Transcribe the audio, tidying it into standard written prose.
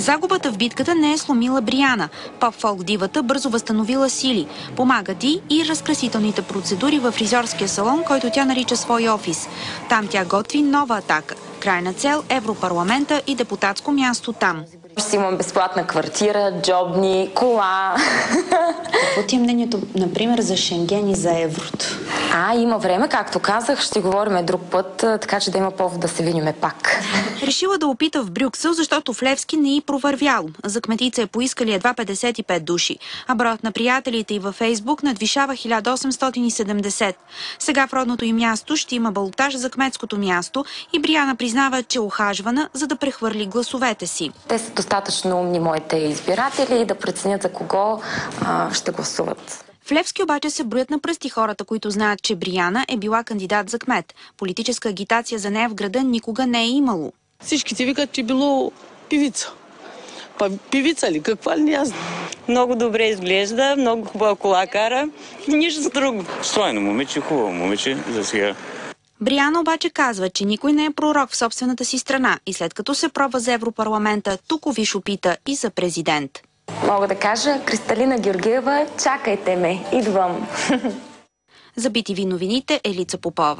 Загубата в битката не е сломила Бриана. Поп-фолк дивата бързо възстановила сили. Помагат и разкрасителните процедури в фризьорския салон, който тя нарича свой офис. Там тя готви нова атака. Крайна цел – Европарламента и депутатско място там. Ще имам безплатна квартира, джобни, кола. Какво ти е мнението, например, за Шенген и за еврото? Има време, както казах, ще говорим друг път, така че да има повод да се видим пак. Решила да опита в Брюксел, защото в Левски не й провървяло. За кметица е поискали едва 55 души, а броят на приятелите й във Фейсбук надвишава 1870. Сега в родното й място ще има балотаж за кметското място и Бриана признава, че е ухажвана, за да прехвърли гласовете си. Те са достатъчно умни, моите избиратели, да преценят за кого ще гласуват. В Левски обаче се броят на пръсти хората, които знаят, че Бриана е била кандидат за кмет. Политическа агитация за нея в града никога не е имало. Всички ти викат, че било певица. Певица ли? Каква ли аз? Много добре изглежда, много хубава кола кара и нищо друго. Стройно момиче, хубаво момиче за сега. Бриана обаче казва, че никой не е пророк в собствената си страна и след като се пробва за Европарламента, тук виж опита и за президент. Мога да кажа, Кристалина Георгиева, чакайте ме, идвам. За BTV новините Елица Попова.